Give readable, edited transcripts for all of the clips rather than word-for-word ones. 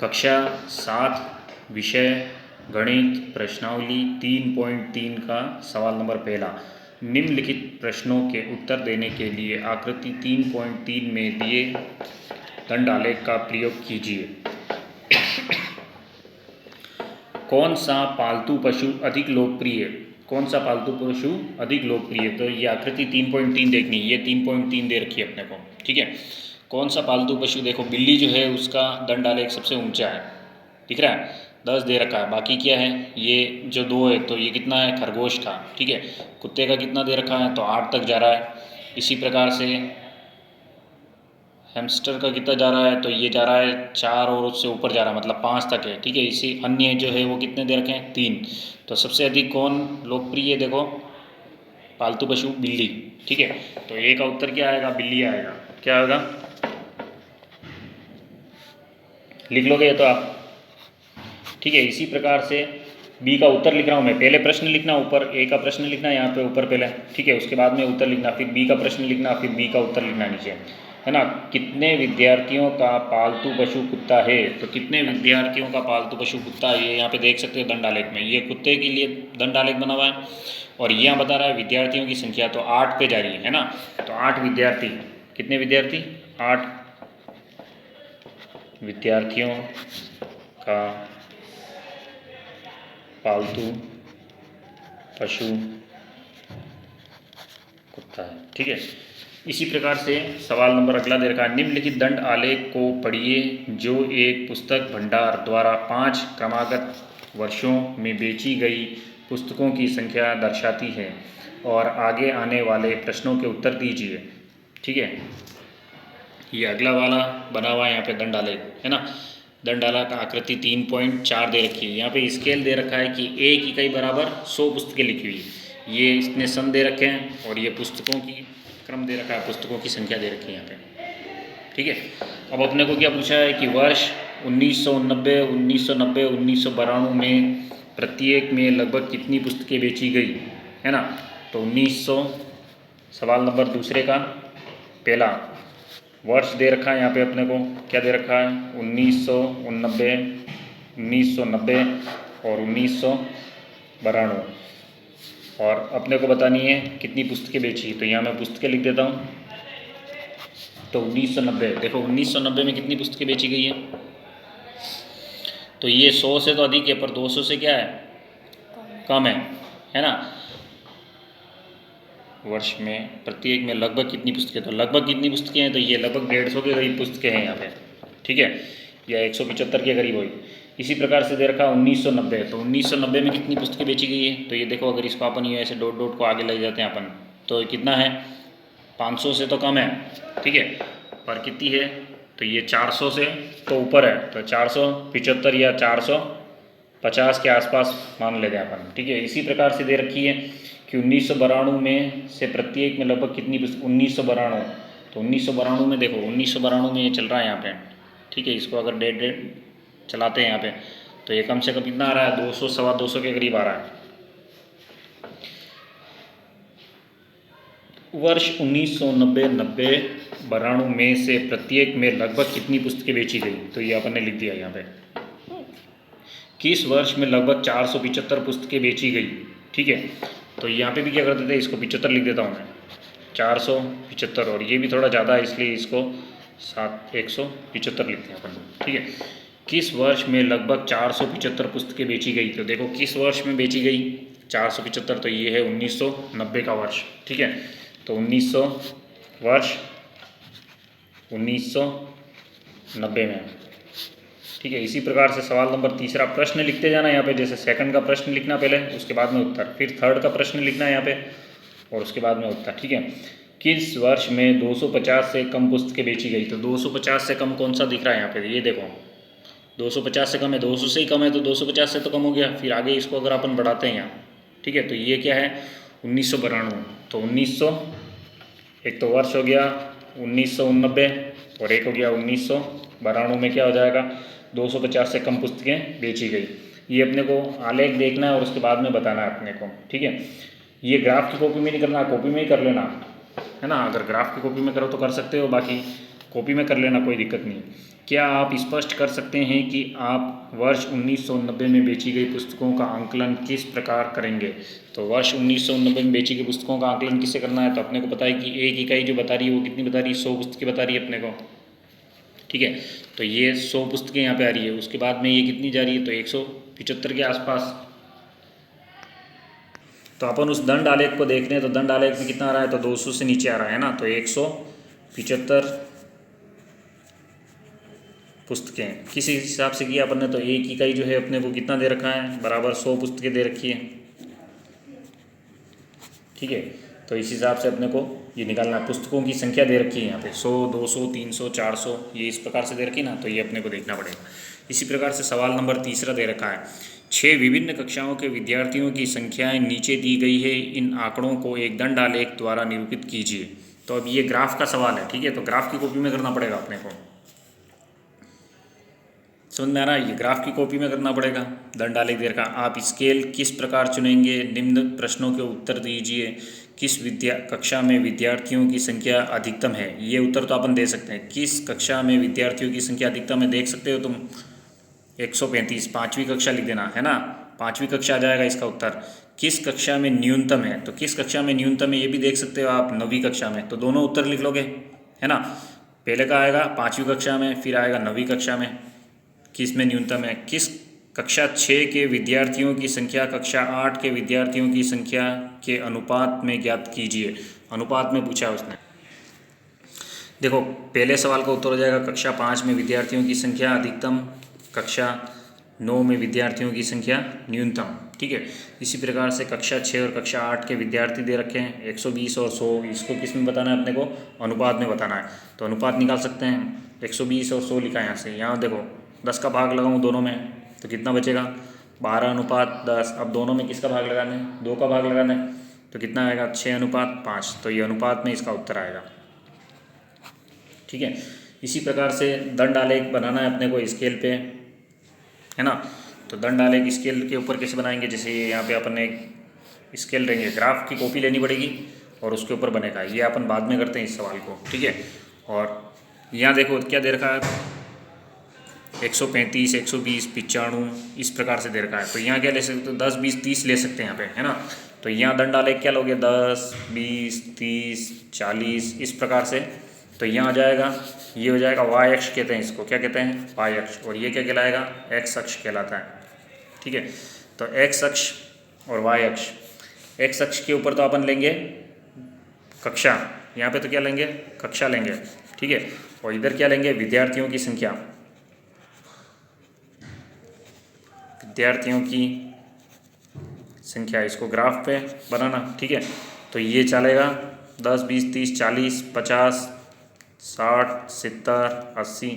कक्षा 7 विषय गणित प्रश्नावली 3.3 का सवाल नंबर पहला। निम्नलिखित प्रश्नों के उत्तर देने के लिए आकृति 3.3 में दिए दंड आलेख का प्रयोग कीजिए। कौन सा पालतू पशु अधिक लोकप्रिय? कौन सा पालतू पशु अधिक लोकप्रिय? तो ये आकृति 3.3 देखनी है, ये 3.3 दे रखी है अपने को, ठीक है। कौन सा पालतू पशु? देखो बिल्ली जो है उसका दंड आलेख सबसे ऊंचा है, दिख रहा है, 10 दे रखा है। बाकी क्या है, ये जो 2 है तो ये कितना है, खरगोश का, ठीक है। कुत्ते का कितना दे रखा है, तो 8 तक जा रहा है। इसी प्रकार से हैमस्टर का कितना जा रहा है, तो ये जा रहा है 4 और उससे ऊपर जा रहा है, मतलब 5 तक है, ठीक है। इसी अन्य जो है वो कितने दे रखे हैं, 3। तो सबसे अधिक कौन लोकप्रिय है? देखो पालतू पशु बिल्ली, ठीक है। तो ए का उत्तर क्या आएगा, बिल्ली आएगा। क्या होगा, लिख लोगे ये तो आप, ठीक है। इसी प्रकार से बी का उत्तर लिख रहा हूँ मैं, पहले प्रश्न लिखना ऊपर, ए का प्रश्न लिखना यहाँ पे ऊपर पहले, ठीक है। उसके बाद में उत्तर लिखना, फिर बी का प्रश्न लिखना, फिर बी का उत्तर लिखना नीचे, है ना। कितने विद्यार्थियों का पालतू पशु कुत्ता है? तो कितने विद्यार्थियों का पालतू पशु कुत्ता है, ये यहाँ पे देख सकते हो दंड आलेख में। ये कुत्ते के लिए दंड आलेख बना हुआ है और यहाँ बता रहा है विद्यार्थियों की संख्या, तो 8 पे जा रही है ना। तो 8 विद्यार्थी, कितने विद्यार्थी? 8 विद्यार्थियों का पालतू पशु कुत्ता है, ठीक है। इसी प्रकार से सवाल नंबर अगला दे रखा है, निम्नलिखित दंड आलेख को पढ़िए जो एक पुस्तक भंडार द्वारा 5 क्रमागत वर्षों में बेची गई पुस्तकों की संख्या दर्शाती है और आगे आने वाले प्रश्नों के उत्तर दीजिए, ठीक है। ये अगला वाला बना हुआ है यहाँ पे दंड आलेख, है ना। दंड आलेख आकृति 3.4 दे रखी है। यहाँ पे स्केल दे रखा है कि एक इकाई बराबर 100 पुस्तकें लिखी हुई है। ये इसने सन दे रखे हैं और ये पुस्तकों की क्रम दे रखा है, पुस्तकों की संख्या दे रखी है यहाँ पे, ठीक है। अब अपने को क्या पूछा है कि वर्ष 1990, 1990, 1992 में प्रत्येक में लगभग कितनी पुस्तकें बेची गई, है ना। तो 1900, सवाल नंबर दूसरे का पहला वर्ष दे रखा है यहाँ पे अपने को, क्या दे रखा है, 1990, 1990 और 1992, और अपने को बतानी है कितनी पुस्तकें बेची। तो यहाँ मैं पुस्तकें लिख देता हूँ। तो 1990, देखो 1990 में कितनी पुस्तकें बेची गई है, तो ये 100 से तो अधिक है पर 200 से क्या है, कम है ना। वर्ष में प्रत्येक में लगभग कितनी पुस्तकें, तो लगभग कितनी पुस्तकें हैं, तो ये लगभग 150 के करीब पुस्तकें हैं यहाँ पे, ठीक है, या 175 के करीब हुई। इसी प्रकार से दे रखा 1990, तो 1990 में कितनी पुस्तकें बेची गई है, तो ये देखो अगर इसको अपन ये ऐसे डॉट डॉट को आगे लग जाते हैं अपन, तो कितना है, 500 से तो कम है, ठीक है, पर कितनी है, तो ये 400 से तो ऊपर है, तो 475 या 450 के आसपास मान लेते हैं अपन, ठीक है। इसी प्रकार से दे रखी है कि 1992 में से प्रत्येक में लगभग कितनी 1992, तो 1992 में देखो 1992 में ये चल रहा है यहाँ पे, ठीक है। इसको अगर डेट चलाते हैं यहाँ पे, तो ये कम से कम कितना आ रहा है, 200 सवा 200 के करीब आ रहा है। वर्ष 1990-92 में से प्रत्येक में लगभग कितनी पुस्तकें बेची गई, तो ये अपन ने लिख दिया यहाँ पे। किस वर्ष में लगभग 475 पुस्तकें बेची गई, ठीक है। तो यहाँ पे भी क्या कर देते हैं, इसको 75 लिख देता हूँ मैं, 475, और ये भी थोड़ा ज़्यादा है इसलिए इसको 175 लिखते हैं अपन, ठीक है। किस वर्ष में लगभग 475 पुस्तकें बेची गई, तो देखो किस वर्ष में बेची गई 475, तो ये है 1990 का वर्ष, ठीक है। तो 1900 वर्ष 1990 में, ठीक है। इसी प्रकार से सवाल नंबर तीसरा, प्रश्न लिखते जाना यहाँ पे, जैसे सेकंड का प्रश्न लिखना पहले, उसके बाद में उत्तर, फिर थर्ड का प्रश्न लिखना है यहाँ पे और उसके बाद में उत्तर, ठीक है। किस वर्ष में 250 से कम पुस्तकें बेची गई, तो 250 से कम कौन सा दिख रहा है यहाँ पे, ये देखो 250 से कम है, 200 से ही कम है, तो 250 से तो कम हो गया। फिर आगे इसको अगर अपन बढ़ाते हैं यहाँ, ठीक है, तो ये क्या है 1992, तो 1900 एक तो वर्ष हो गया 1990 और एक हो गया 1992 में क्या हो जाएगा, 250 से कम पुस्तकें बेची गई। ये अपने को आलेख देखना है और उसके बाद में बताना है अपने को, ठीक है। ये ग्राफ की कॉपी में नहीं करना, कॉपी में ही कर लेना, है ना। अगर ग्राफ की कॉपी में करो तो कर सकते हो, बाकी कॉपी में कर लेना, कोई दिक्कत नहीं। क्या आप स्पष्ट कर सकते हैं कि आप वर्ष 1990 में बेची गई पुस्तकों का आंकलन किस प्रकार करेंगे? तो वर्ष 1990 में बेची गई पुस्तकों का आंकलन किससे करना है? तो अपने को पता है कि एक इकाई जो बता रही है वो कितनी बता रही है, 100 पुस्तकें बता रही है अपने को, ठीक है। तो ये 100 पुस्तकें यहाँ पे आ रही है, उसके बाद में ये कितनी जा रही है, तो 175 के आसपास। तो अपन उस दंड आलेख को देख रहे हैं, तो दंड आलेख में कितना आ रहा है, तो 200 से नीचे आ रहा है ना, तो 175 पुस्तकें किस हिसाब से किया अपन ने, तो एक इकाई जो है अपने को कितना दे रखा है, बराबर 100 पुस्तकें दे रखी है, ठीक है। तो इस हिसाब से अपने को ये निकालना, पुस्तकों की संख्या दे रखी है यहाँ पे 100, 200, 300, 400, ये इस प्रकार से दे रखी ना, तो ये अपने को देखना पड़ेगा। इसी प्रकार से सवाल नंबर 3 दे रखा है, 6 विभिन्न कक्षाओं के विद्यार्थियों की संख्याएं नीचे दी गई है, इन आंकड़ों को एक दंड आलेख द्वारा निरूपित कीजिए। तो अब ये ग्राफ का सवाल है, ठीक है, तो ग्राफ की कॉपी में करना पड़ेगा अपने को, समझ में आ रहा है, ये ग्राफ की कॉपी में करना पड़ेगा। दंड आलेख दे रखा, आप स्केल किस प्रकार चुनेंगे, निम्न प्रश्नों के उत्तर दीजिए, किस कक्षा में विद्यार्थियों की संख्या अधिकतम है, ये उत्तर तो अपन दे सकते हैं, किस कक्षा में विद्यार्थियों की संख्या अधिकतम है, देख सकते हो तुम 135, 5वीं कक्षा लिख देना है ना, 5वीं कक्षा आ जाएगा इसका उत्तर। किस कक्षा में न्यूनतम है, तो किस कक्षा में न्यूनतम है ये भी देख सकते हो आप, 9वीं कक्षा में, तो दोनों उत्तर लिख लोगे, है ना। पहले का आएगा 5वीं कक्षा में, फिर आएगा 9वीं कक्षा में, किस में न्यूनतम है, किस कक्षा 6 के विद्यार्थियों की संख्या कक्षा 8 के विद्यार्थियों की संख्या के अनुपात में ज्ञात कीजिए। अनुपात में पूछा है उसने, देखो पहले सवाल का उत्तर हो जाएगा कक्षा 5 में विद्यार्थियों की संख्या अधिकतम, कक्षा 9 में विद्यार्थियों की संख्या न्यूनतम, ठीक है। इसी प्रकार से कक्षा 6 और कक्षा 8 के विद्यार्थी दे रखे हैं 120 और 100, इसको किस में बताना है अपने को, अनुपात में बताना है। तो अनुपात निकाल सकते हैं, 120 और 100 लिखा है यहाँ से, यहाँ देखो 10 का भाग लगाऊँ दोनों में तो कितना बचेगा, 12:10। अब दोनों में किसका भाग लगाना है, 2 का भाग लगाना है, तो कितना आएगा 6:5, तो ये अनुपात में इसका उत्तर आएगा, ठीक है। इसी प्रकार से दंड आलेख बनाना है अपने को स्केल पे, है ना। तो दंड आलेख स्केल के ऊपर कैसे बनाएंगे, जैसे यहाँ पे अपन एक स्केल रहेंगे, ग्राफ की कॉपी लेनी पड़ेगी और उसके ऊपर बनेगा, ये अपन बाद में करते हैं इस सवाल को, ठीक है। और यहाँ देखो क्या दे रखा है, 135, 120, 95 इस प्रकार से दे रखा है। तो यहाँ क्या ले सकते हो, 10, 20, 30 ले सकते हैं यहाँ पे, है ना। तो यहाँ दंड आलेख क्या लोगे, 10, 20, 30, 40 इस प्रकार से। तो यहाँ आ जाएगा, ये हो जाएगा वाई अक्ष कहते हैं इसको, क्या कहते हैं, वाई अक्ष, और ये क्या कहलाएगा, एक्स अक्ष कहलाता है, ठीक है। तो एक्स अक्ष और वाई अक्ष, एक्स अक्ष के ऊपर तो अपन लेंगे कक्षा, यहाँ पे तो क्या लेंगे, कक्षा लेंगे, ठीक है। और इधर क्या लेंगे, विद्यार्थियों की संख्या, विद्यार्थियों की संख्या, इसको ग्राफ पे बनाना, ठीक है। तो ये चलेगा 10, 20, 30, 40, 50, 60, 70, 80।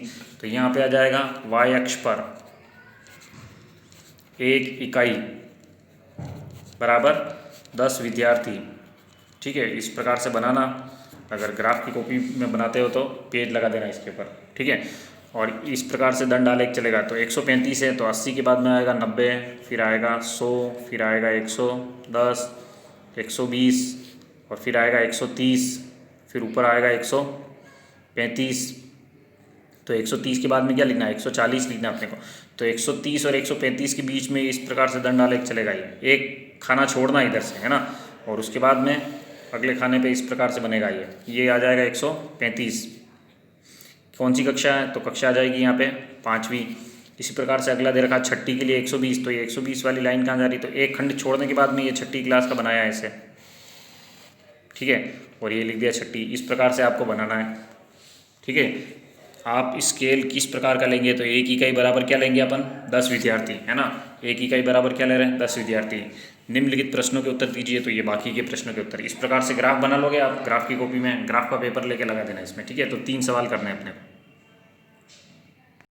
तो यहाँ पे आ जाएगा वाई अक्ष पर 1 इकाई बराबर 10 विद्यार्थी, ठीक है। इस प्रकार से बनाना, अगर ग्राफ की कॉपी में बनाते हो तो पेज लगा देना इसके ऊपर, ठीक है। और इस प्रकार से दंड आलेख चलेगा। तो 135 है तो 80 के बाद में आएगा 90, फिर आएगा 100, फिर आएगा 110, 120 और फिर आएगा 130, फिर ऊपर आएगा 135। तो 130 के बाद में क्या लिखना है, 140 लिखना है अपने को। तो 130 और 135 के बीच में इस प्रकार से दंड आलेख चलेगा, ये एक खाना छोड़ना इधर से, है ना। और उसके बाद में अगले खाने पे इस प्रकार से बनेगा, ये आ जाएगा 135। कौन सी कक्षा है, तो कक्षा आ जाएगी यहाँ पे 5वीं। इसी प्रकार से अगला दे रखा 6ठी के लिए 120, तो ये 120 वाली लाइन कहाँ जा रही, तो एक खंड छोड़ने के बाद में ये 6ठी क्लास का बनाया है इसे, ठीक है। और ये लिख दिया 6ठी, इस प्रकार से आपको बनाना है, ठीक है। आप स्केल किस प्रकार का लेंगे, तो 1 इकाई बराबर क्या लेंगे अपन, 10 विद्यार्थी, है ना। 1 इकाई बराबर क्या ले रहे हैं, 10 विद्यार्थी। निम्नलिखित प्रश्नों के उत्तर दीजिए, तो ये बाकी के प्रश्नों के उत्तर। इस प्रकार से ग्राफ बना लोगे आप, ग्राफ की कॉपी में ग्राफ का पेपर लेके लगा देना इसमें, ठीक है। तो 3 सवाल करने हैं अपने को।